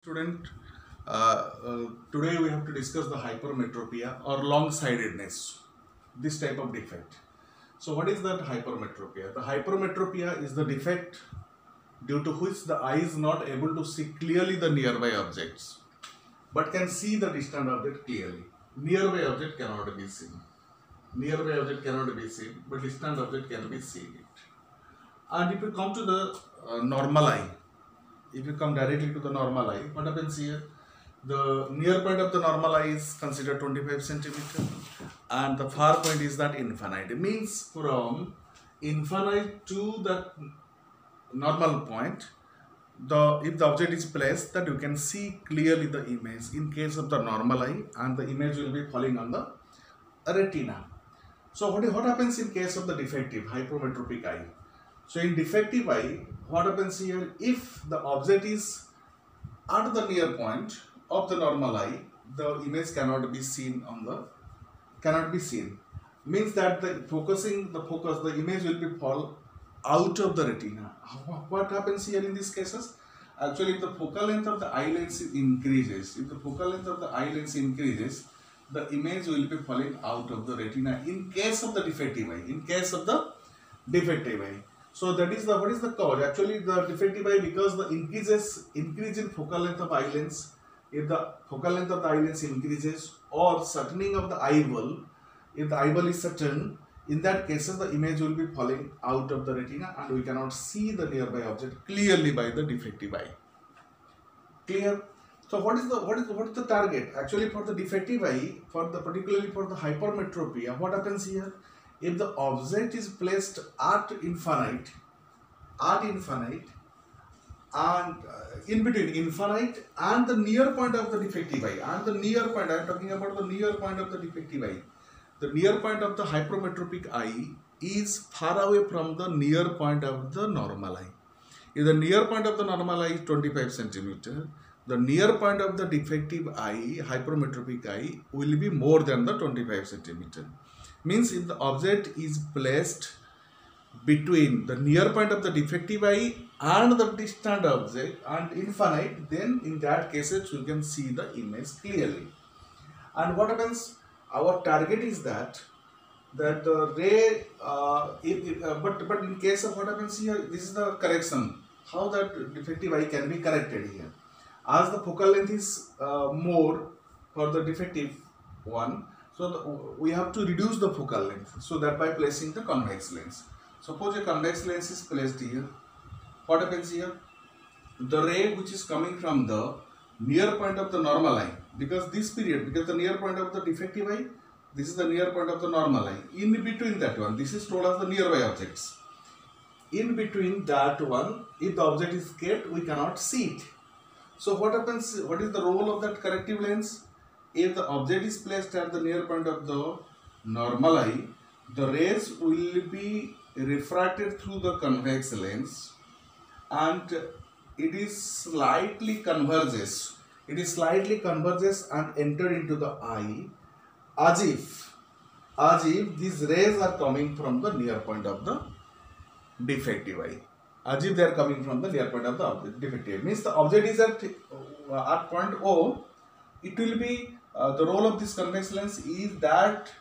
Student, today we have to discuss the hypermetropia or long-sightedness, this type of defect. So what is that hypermetropia? The hypermetropia is the defect due to which the eye is not able to see clearly the nearby objects but can see the distant object clearly. Nearby object cannot be seen. Nearby object cannot be seen, but distant object can be seen it. And if you come to the normal eye, if you come directly to the normal eye, what happens here? The near point of the normal eye is considered 25 centimeter and the far point is that infinite. It means from infinite to that normal point, if the object is placed, that you can see clearly the image in case of the normal eye, and the image will be falling on the retina. So what happens in case of the defective hypermetropic eye? So in defective eye, what happens here? If the object is at the near point of the normal eye, the image cannot be seen Means that the image will be fall out of the retina. What happens here in these cases? Actually, if the focal length of the eye lens increases, the image will be falling out of the retina in case of the defective eye. So that is what is the cause? Actually, the defective eye, because the increase in focal length of eye lens. If the focal length of the eye lens increases, or shortening of the eyeball, if the eyeball is shortened, in that cases the image will be falling out of the retina and we cannot see the nearby object clearly by the defective eye. Clear? So what is the target? Actually, for the defective eye, particularly for the hypermetropia, what happens here? If the object is placed at infinite and in between infinite and the near point of the defective eye, I am talking about the near point of the defective eye. The near point of the hypermetropic eye is far away from the near point of the normal eye. If the near point of the normal eye is 25 centimeter, the near point of the defective eye, hypermetropic eye, will be more than the 25 centimeter. Means if the object is placed between the near point of the defective eye and the distant object and infinite, then in that cases you can see the image clearly. And what happens? Our target is that the ray, but in case of what happens here, this is the correction. How that defective eye can be corrected here? As the focal length is more for the defective one, so we have to reduce the focal length. So that by placing the convex lens. Suppose a convex lens is placed here. What happens here? The ray which is coming from the near point of the normal eye, because the near point of the defective eye, this is the near point of the normal eye. In between that one, this is told as the nearby objects. In between that one, if the object is kept, we cannot see it. So what happens? What is the role of that corrective lens? If the object is placed at the near point of the normal eye, the rays will be refracted through the convex lens and it is slightly converges. And enter into the eye as if these rays are coming from the near point of the defective eye. As if they are coming from the near point of the defective. Means the object is at point O. It will be the role of this convex lens is that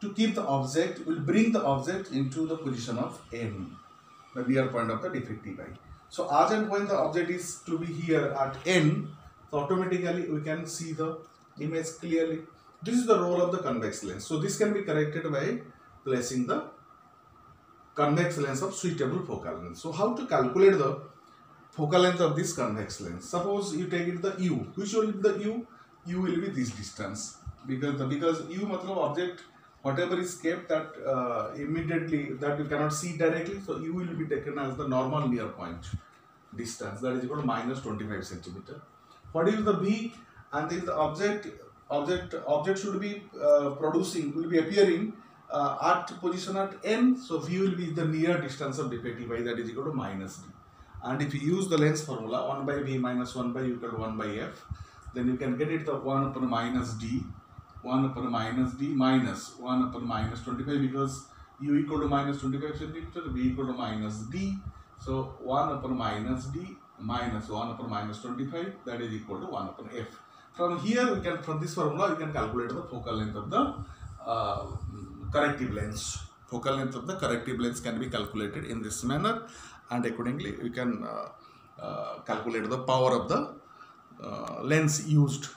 to keep the object, will bring the object into the position of N, the near point of the defective eye. So as and when the object is to be here at N, so automatically we can see the image clearly. This is the role of the convex lens. So this can be corrected by placing the convex lens of suitable focal length. So how to calculate the focal length of this convex lens? Suppose you take it the U. Which will be the U? U will be this distance, because U matlab object whatever is kept that immediately that you cannot see directly, so U will be taken as the normal near point distance, that is equal to minus 25 centimeter. What is the V? And this the object should be appearing at position at N, so V will be the near distance of defective eye, that is equal to minus D. And if you use the lens formula 1 by V minus 1 by U equal to 1 by F, then you can get it the 1 upon minus D, 1 upon minus D minus 1 upon minus 25, because U equal to minus 25 centimeter, V equal to minus D. So 1 upon minus D minus 1 upon minus 25, that is equal to 1 upon f. From here we can, from this formula we can calculate the focal length of the corrective lens. Focal length of the corrective lens can be calculated in this manner, and accordingly we can calculate the power of the lens used,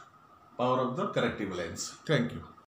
power of the corrective lens. Thank you.